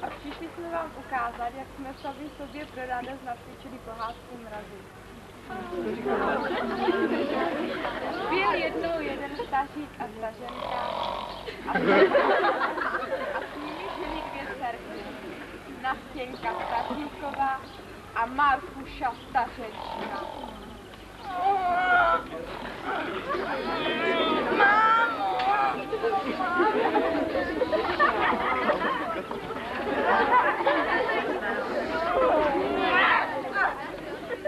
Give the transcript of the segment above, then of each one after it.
A přišli jsme vám ukázat, jak jsme sami sobě pro radost nacvičili pohádku Mrazy. Byl jednou jeden stařík a stařenka a s nimi žili dvě dcerky. Nastěnka Staříková a Markuša Stařenčka.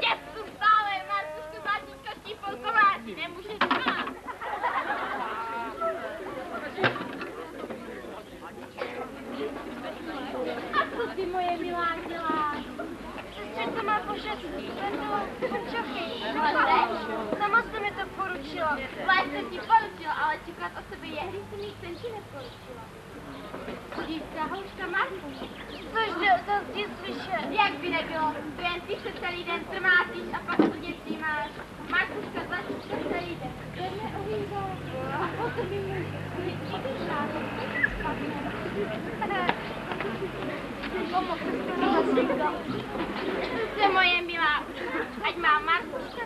Děvku stále, Markušku, Zlatíčko, Štípolková, ty nemůžeš spát. A co ty, moje milá, děláš? Sestřičko má pošetří, čochy. Sama jste mi to poručila. Vláď jsem ti poručila, ale čekat o sebe je, když jsem jich senči neporučila. Dívka, houška Marku. Cože, to ti slyšet? Jak by nebylo, to jen ty se celý den trmátíš a pak tu dětí máš. Markuška, Zlatíčka celý den. Ten neohývá. A potom mi můžeš Jste moje milá, ať má Markuška,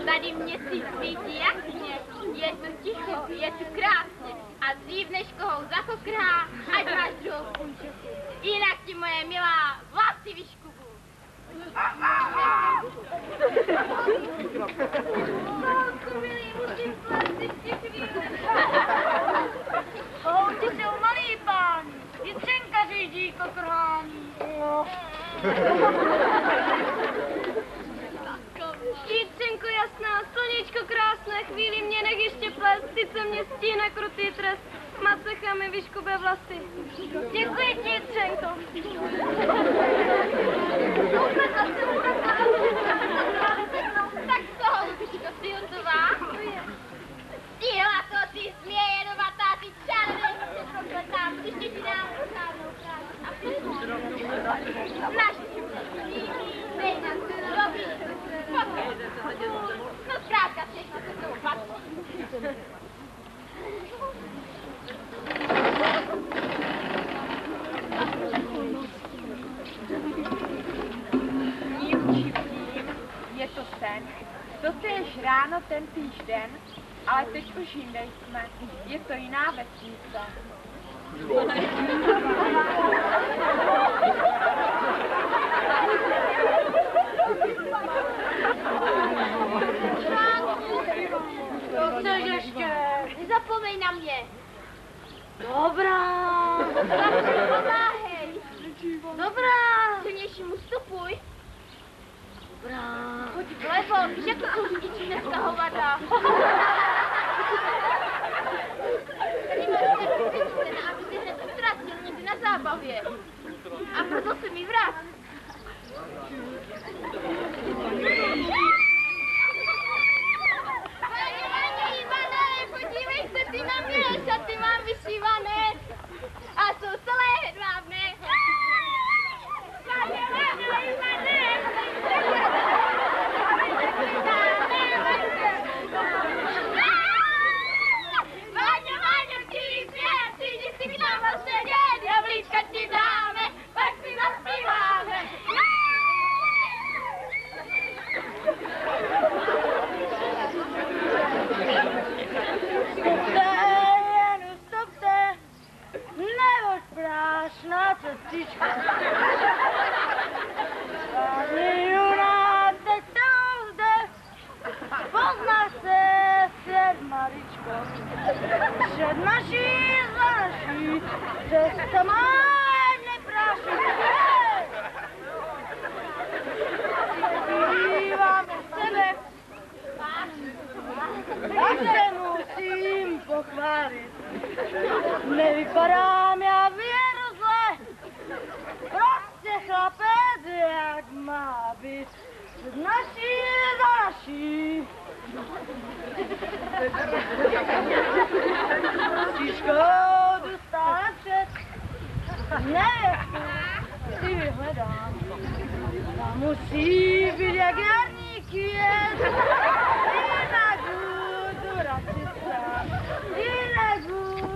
tady měsíc svítí jasně, je tu ticho, je tu krásně a dřív než kohou zakokrhá, ať máš druhou punčoku. Jinak ti moje milá vlasy vyškubu. Málku, milý, musím plést ještě chvíli. Ty jsou malý pán, Jitřenka řídí kokrhání. Jitřenko jasná, sluníčko krásné, chvíli mě nech ještě plést, ty co mě stíne krutý trest, macechami vyškube vlasy. Děkuji ti, Jitřenko. Tak co, holubičko, jsi hotová? Stihla to, ty změjenovatá, ty čarodějnice prokletá, příště ti dám pořádnou práci. A přesně, naši dej na dobrý, no zkrátka všechno se tomu patří. Je to sen, to též ráno ten týž den, ale teď už jinde jsme, je to jiná vesnice. To chceš ještě? Nezapomeň na mě. Dobrá. Pomáhej. Dobrá. Silnějšímu vstupuj. Dobrá. Choď vlevo, víš, jak to jsou řidiči dneska hovada. Tady máš ten aby si hned utratil někdy na zábavě. A proto se mi vrát. Pane Ivane, podívej se, ty na mě, šaty mám vyšívané. A jsou celé hedvábné. Pane Ivane, Váňo, přijdi si k nám sedět, jablíčka ti dáme, pak si zaspíváme. Stopte, nebož prášná cestička. Pani Juna, teď to zde, poznáš se svět maličko. Před naší za naší, cesta má neprášný. Díváme sebe, tak se musím pochválit. Nevypadám já věru zle, prostě chlapec jak má být. Před naší za naší. Tížko jdu stále před, nevěstu si vyhledám. A musí být jak jarní květ, jinak budu radši sám, jinak budu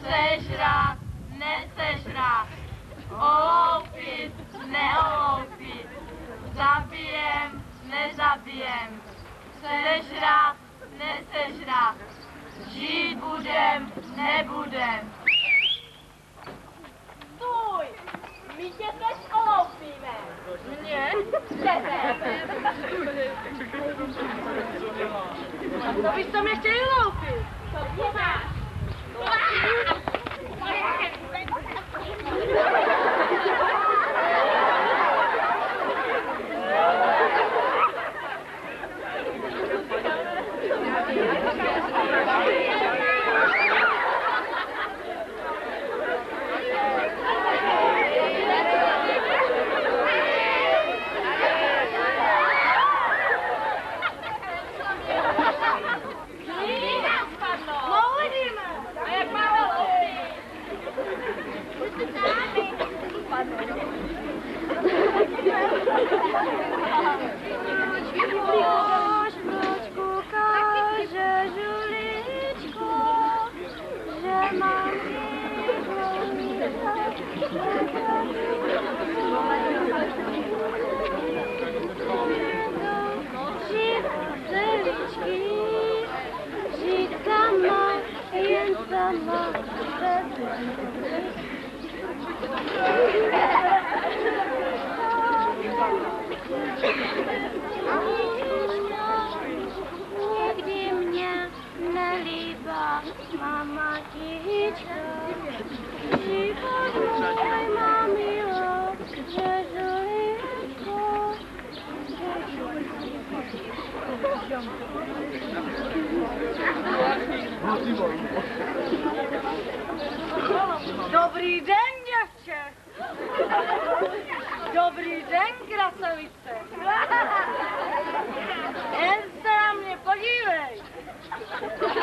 Sežrat, nesežrat, oloupit, neoloupit, zabijem, nezabijem, sežrat, nesežrat, žít budem, nebudem. Stůj! My tě teď oloupíme. Mě? Tebe. To bys to mě chtěli loupit. Co děláš? Proč ukáže žuličko, že mám žít zeličky, žít sama, jen sama, Nikdy mě nelíbá mamatička, život můj má milo, že žuličko. Dobrý den, děvče. Dobrý den, krasavice. Jen se na mě podívej.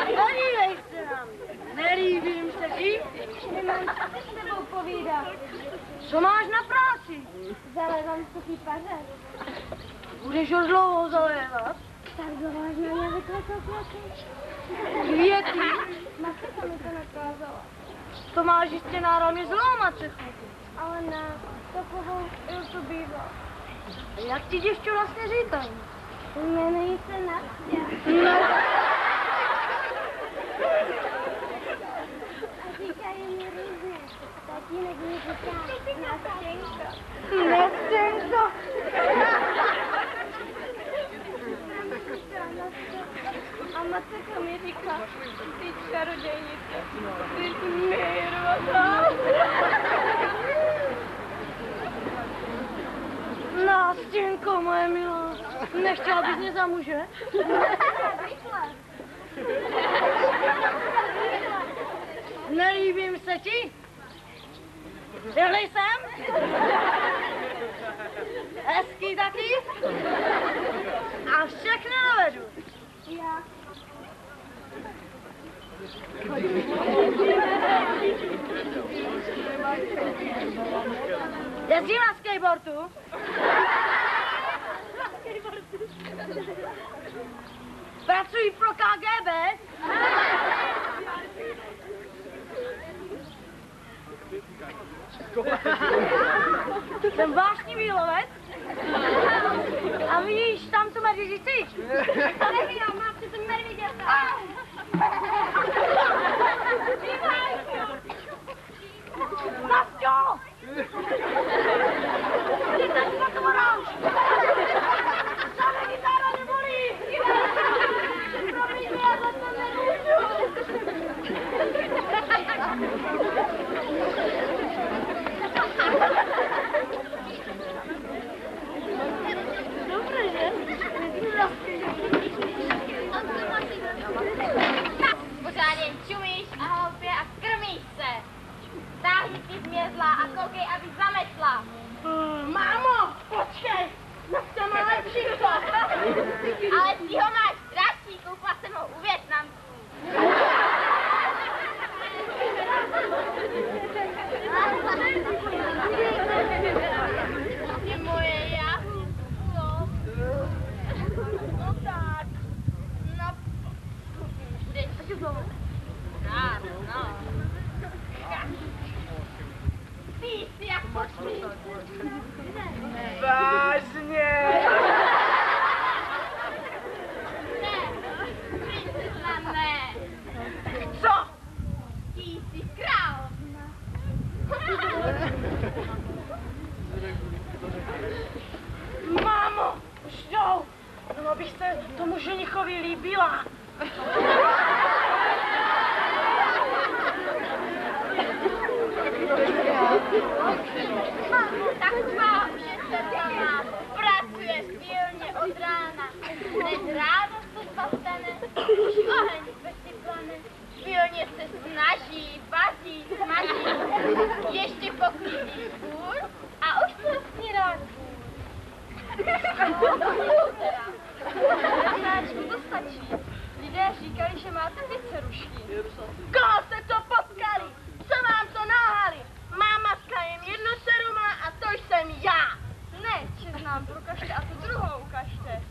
Podívej se na mě. Nelíbím se ti? Nemám co si s tebou povídat. Co máš na práci? Zalévám suchý pařez. Budeš ho dlouho zalévat? Tak dováž na mě vyklekal květy. Květy? Matka mi to nakázala. To máš jistě národně zlómat cechu. Ale ne, takovou to bývá. Jak ti děvče vlastně říkají? Jmenuji se Nastě. A říkají mi různě. Tatínek mi říká Nastěnko. Nastěnko. A matka mi říká, ty čarodějnice, ty nejrvatá. Nastěnko, moje milá. Nechtěla bys mě za muže? Nelíbím se ti? Jeli jsem? Hezký taky? A všechno dovedu. Já. Jezdím na skateboardu? Pracuji pro KGB? Jsem vášnivý lovec. A vidíš tam tu medvědici? Nevidím, mám si tu medvěděta. Nasťo! Ty teď na to voráš! Žádná kytára nebolí! Promiň, já za to nemůžu! Dobře, že? Pořádně čumíš a hloupě a krmíš se. Táhni ty změzla a koukej, aby zametla. Mámo, počkej! Nasťa má lepšího! Ale ty ho máš dražší, koupila jsem ho u Vietnamců. Ty moje jablko. No tak. No. Budeš. Ty jsi jak pošli. Vážně? Ne, princezna ne. Co? Ty jsi královna. Mámo, už jdou. No, abych se tomu ženichovi líbila. Taková už je sedlá, pracuje pilně od rána. Hned ráno se zastane, už oheň ve plane. Pilně se snaží, vaří, smaží, ještě poklidí kůr a už prostě rád kůr. Znáčku, to stačí. Lidé říkali, že máte ty cerušky. Koho jste to potkali? Co vám to nahali? Má matka jen jednu dceru má a to jsem já. Ne, či nám prokažte a tu druhou ukažte.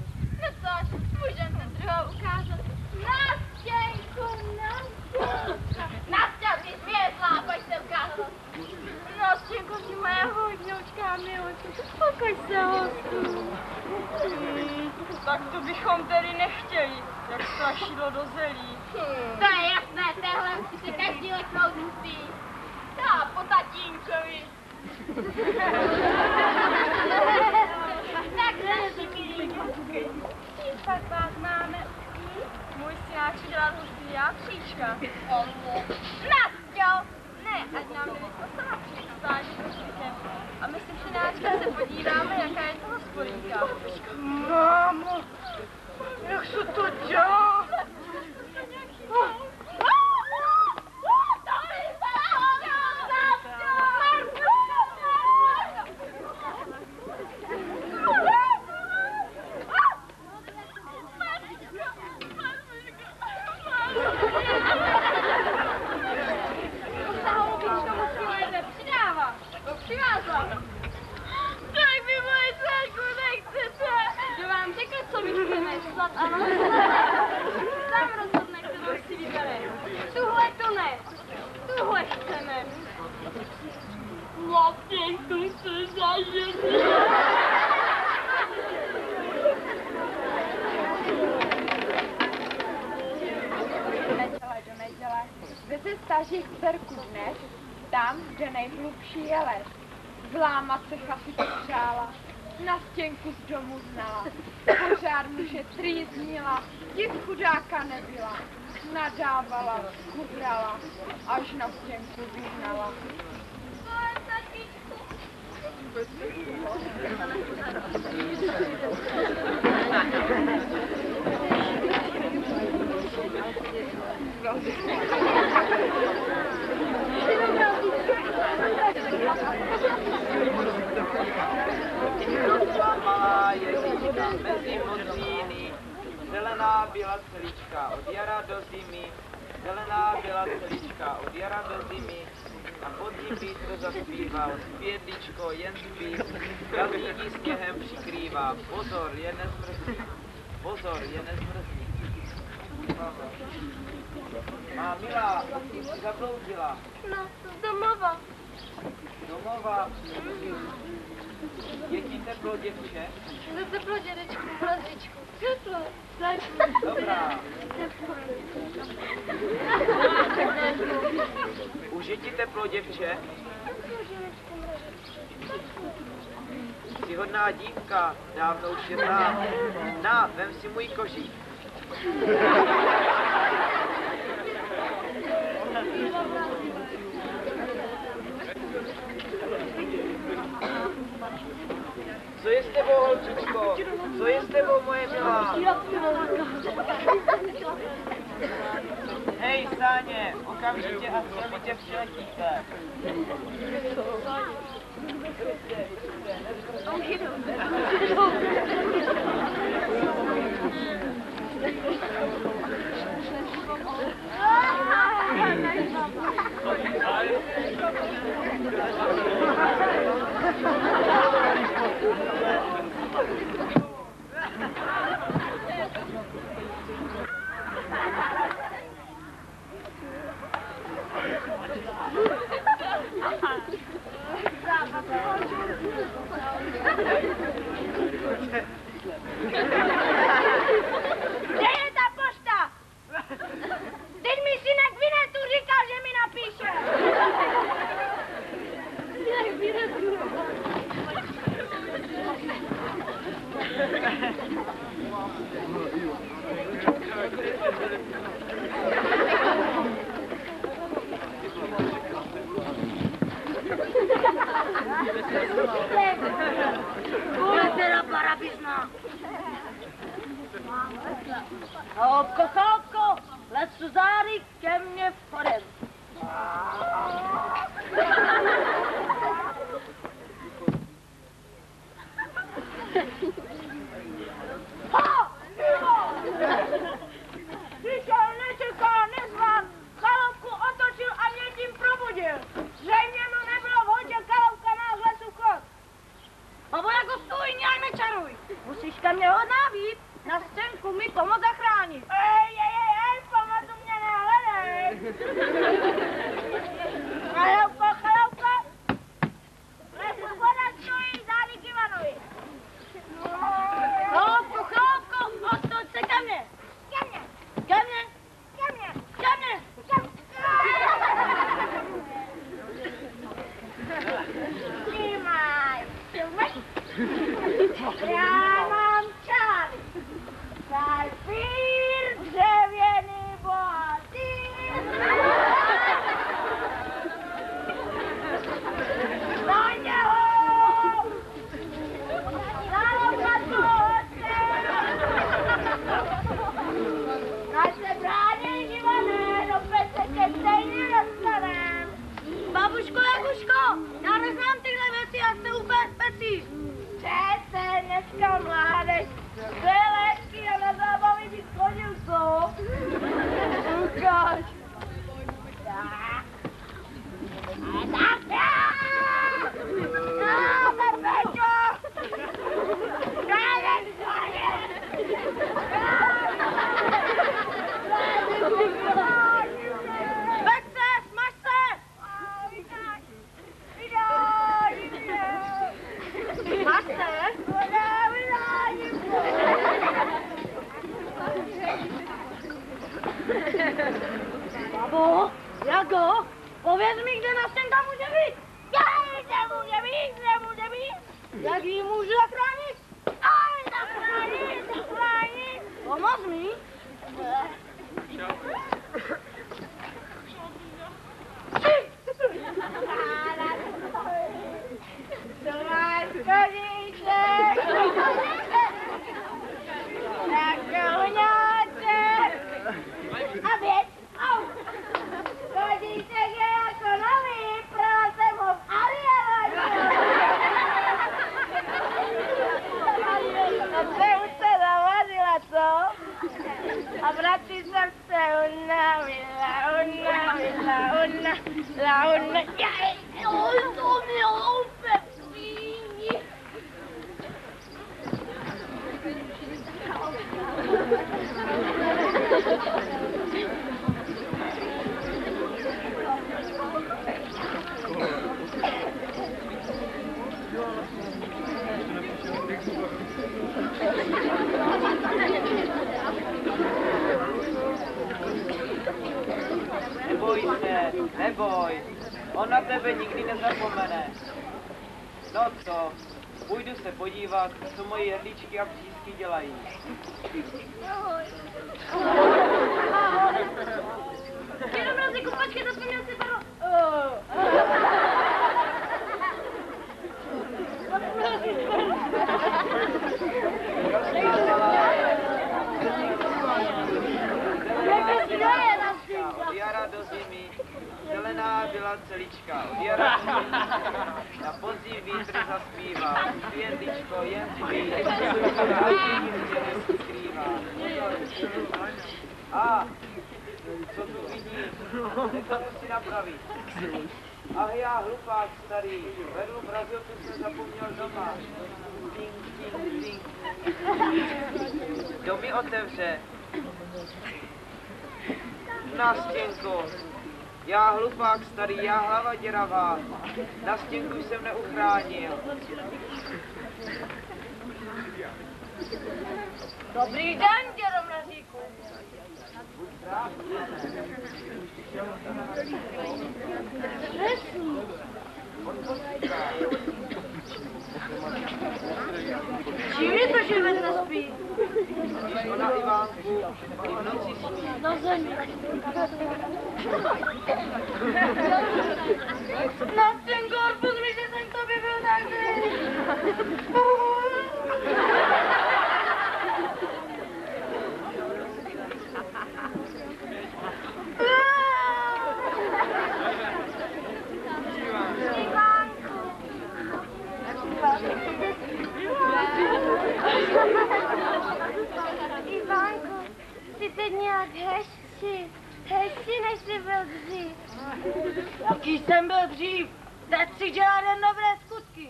No což, můžem ten druhou ukázat. Nastěnku, Nastěnku, ty světlá, pojď se ukázat. Nastěnku, ty moje hodňoučka, milučku, uspokoj se, hostů. Tak to bychom tedy nechtěli, jak strašidlo do zelí. To je jasné, téhle musí se každý leknout musí. Já po tatínkovi. Tak naši milí. Pak vás máme. Můj synáček dělá hustý játříčka. Nastěl. Ne, ať nám nevěděl sama přistání prostředkem. A my si synáčka se podíváme, jaká je to hospodinka. Mámo, jak se to dělá? Sám rozhodne, kterou si vybere. Tuhle to ne. Tuhle chceme. Vlastně tu se zažili. Neděle do neděle. Veze stařích dcerku dnes, tam, kde nejhlubší je les. Vlámat se chaty přála, na stěnku z domu znala. Pořád muže trýznila, těch chudáka nebyla. Nadávala, kubrala, až na stěnku vyhnala. Rostla malá jezdička mezi modříny, zelená byla celička od jara do zimy, zelená byla celička od jara do zimy, a podzim vítr zaspíval, zpětličko jen spí, jablíky sněhem přikrývá, pozor, je nezmrzí, pozor, je nezmrzí. Má milá, ty jsi zabloudila. No, z domova. Domova. Je ti teplo, děvče? No teplo, dědečku, mrazičku. Teplo. Dobrá. Už je ti teplo, děvče? Jsi hodná dívka, dávno už je tam. Na, vem si můj kožík. Co je s tebou, holčičko? Co je s tebou, moje milá? Hej, Sáně, okamžitě a střelitě přiletíte. stáli ke mně vchodem. Přišel, nečekal, nezván, chaloupku otočil a mě tím probudil. Zřejmě mu nebylo vhodě chaloupka náhle suchot. Babo, jako stůj, nějak nečaruj. Musíš ke mně odnávít, na stěnku mi pomoct zachránit. Ej, pomoc mě nehledej. Chaloupko, lesu voda stojí zády k Ivanovi. Chaloupko, otoč se ke mně. Ke mně. Ke mně. Ke mně. Ke mně. Tímaj. Já mám čar. Papír, dřevěný bohatý. Na něho! Ať se brání, Ivane, do pece ke stejně dostanem. Babuško, Jakuško, já neznám tyhle věci, já se úplně specí. Přece dneska mládež veletky a na zábavy bych chodil, co? Ukáž. Tak. Peťo! Veď se, smaž se! Smaž se? Babo, Jago, pověz mi, kde nastěnka může být. Nemůže být. Jak ji můžu zachránit? Zachránit. Pomoz mi. To máš koníček. Tak koňáček. A věc. Koníček je jako nový, pral jsem ho v Arielonu. A se už se navadila, co? A bratři jsem se unavila. To mě houpe svíní. Neboj se, neboj. On na tebe nikdy nezapomene. No co, půjdu se podívat, co moji hrdličky a přísky dělají. Jenom Mrazíku, počkej, zapomněl si perlo. Od jara do zimy, zelená byla celička. Od jara do zimy, na podzim vítr zaspívá. Hvězdičko, jen spí, a nikdy skrývá. A co tu vidím, nechám si napravit. Ach já, hlupák starý, vedlu Brazilku jsem zapomněl doma. Ding, ding, ding. Kdo mi otevře? Nastěnko. Já hlupák starý, já hlava děravá. Nastěnku jsem neuchránil. Dobrý den, dědo Mrazíku. Čím je to, že vedle spí? Když ona Ivánku i v noci spí. Na zemi. Na ten korpus mi, že jsem k tobě byl nahý. lepší, než jsi byl dřív. Jaký jsem byl dřív? Teď si dělá jen dobré skutky.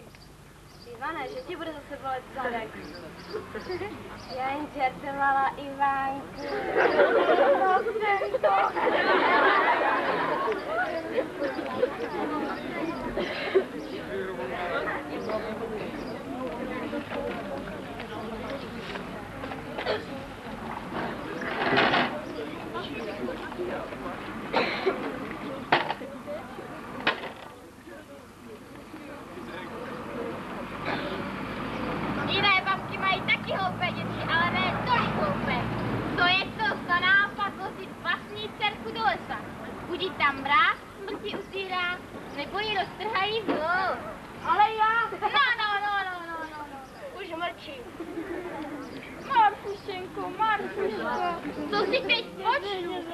Ivane, že ti bude zase bolet zadek. Já jen žertovala, Ivánku. Prosím to. Jiné babky mají taky hloupé děti, ale ne tolik hloupé. To je to za nápad vozit vlastní dcerku do lesa. Budí tam mráz, smrti uzírá, nebo ji roztrhají zlou. Ale já... No. Už mlčím. Marfušenko, Marfuško. Co si teď počnu?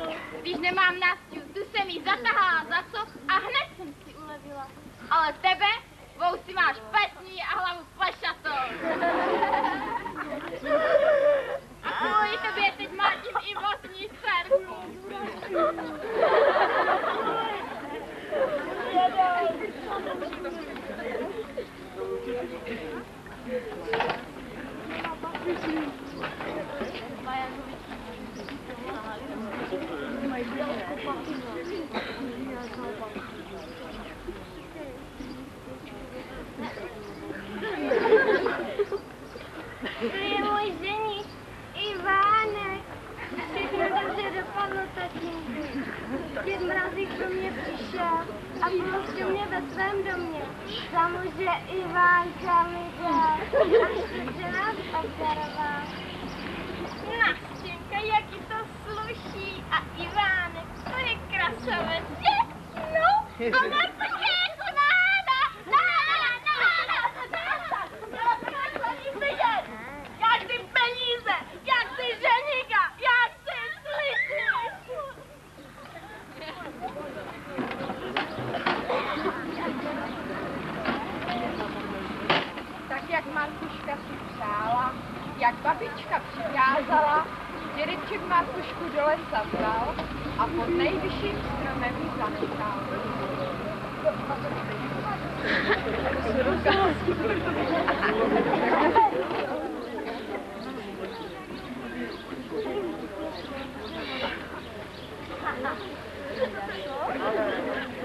Když nemám Nastiu, tu jsem jí zatahala za co a hned jsem si ulevila. Ale tebe, vousy máš pecní a hlavu plešatou. Kvůli tobě teď mátím i vlastní dcerku. To je můj ženich, Ivánek. Všechno dobře dopadlo, tatínku. Děd Mrazík pro mě přišel a pustil mě ve svém domě. Za muže Ivánka mi dal, až nás obdaroval. Nastěnka, jaký to sluší a Ivánek, to je krasavec. No, a Marfuška je chudána. Já chci peníze, já chci ženicha, já chci slyšet. Tak jak Marfuška si přála, jak babička přikázala, dědeček Marfušku do lesa vzal a pod nejvyšším stromem ji zanechal.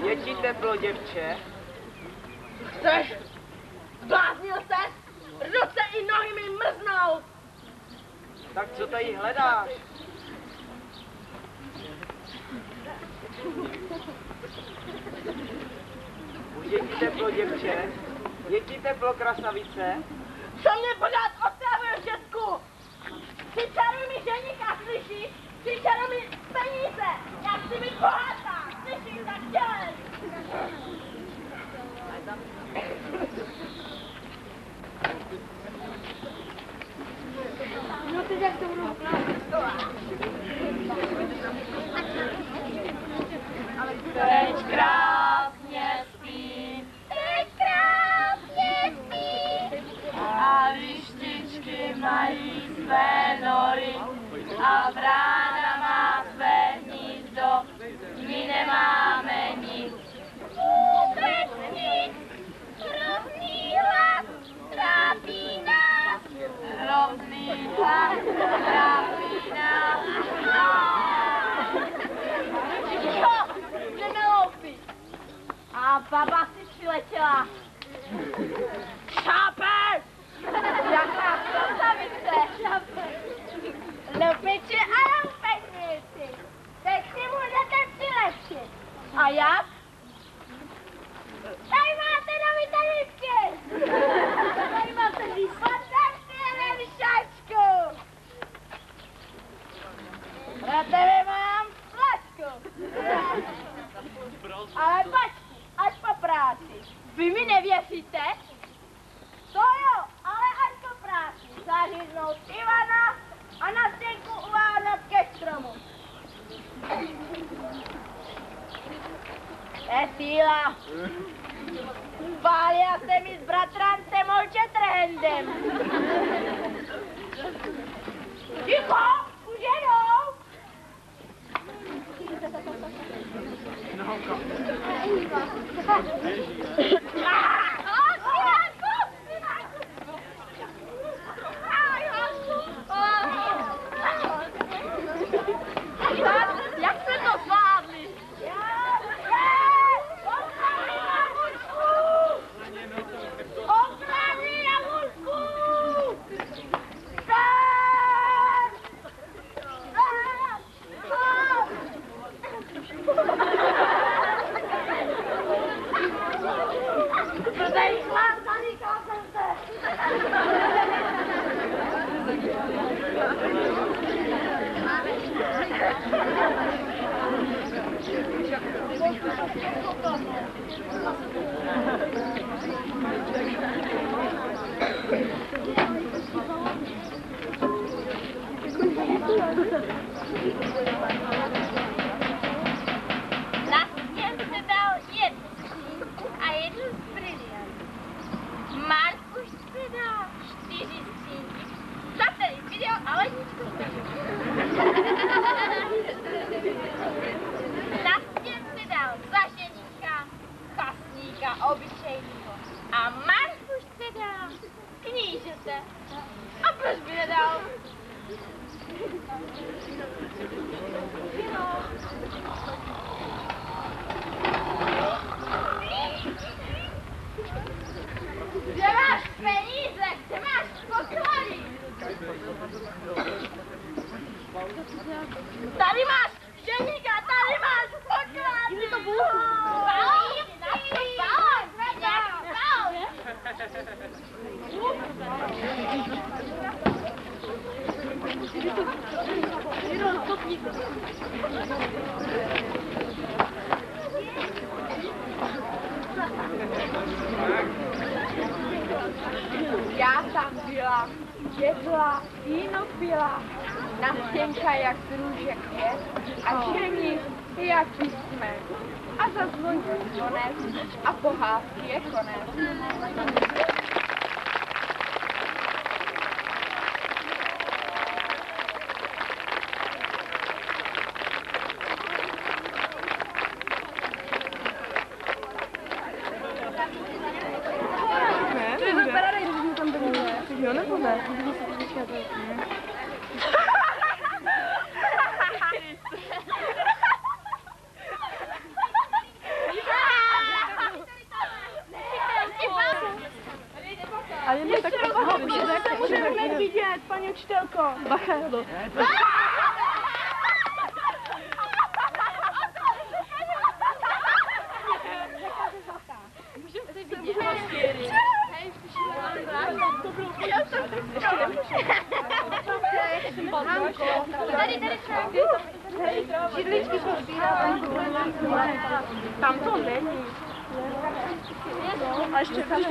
Je ti teplo, děvče? Chceš? Zbláznil ses? Ruce i nohy mi mrznou. Tak co tady hledáš? Už je ti teplo, děvče? Je ti teplo, krasavice? Co mě pořád otravuješ, dětku? Přičaruj mi ženicha, slyšíš? Přičaruj mi peníze. Já chci být bohatá, slyšíš, tak dělej. No teď jak to budu Teď krásně spí, teď krásně spí. A lištičky mají své nory a vrána má své hnízdo. My nemáme nic. Vůbec nic. Hrozný hlad trápí nás. Hrozný hlad trápí nás. Ticho, nemeloupí. A baba si přiletěla. Šápe! Jaká krasavice. Lupiči a lupežníci. Teď si můžete přilepšit. A jak? Tady máte nový tanečky. Tady máte fantastické vyšačku. Na tebe mám flašku. Ale počkej, až po práci. Vy mi nevěříte? To jo, ale až po práci. Zaříznout Ivana a na stěnku uvádět ke stromu. Je síla. Pálila se mi s bratrancem Olčetrhendem. Ticho, už jedou. Jak jste to zvládli? Opravdu na vůzku! Prodej chlap, zaříkal jsem se! Na stěn se dal jednu skřínku a jednu z briliant. Markuš se dal 4 skřínky. Satelit, video a ledničku. Na stěn se dal za ženíka, chasníka obyčejného. A Markuš se dal knížete. A proč by nedal? Kde máš peníze? Kde máš poklady? Tady máš ženíka, tady máš poklady! Je to bůh! Balím! Já tam byla, jedla, víno pila, nastěnka jak z růže květ a ženich jak písmen. A zazvonil zvonec a pohádky je konec. Jo, nebo ne? A je mi tak můžeme hned vidět, paní učitelko. Bacha, jo. Můžeme se vidět. Hej, to bylo Tady Židličky jsou sbírat. Tam to není. A ještě tam je.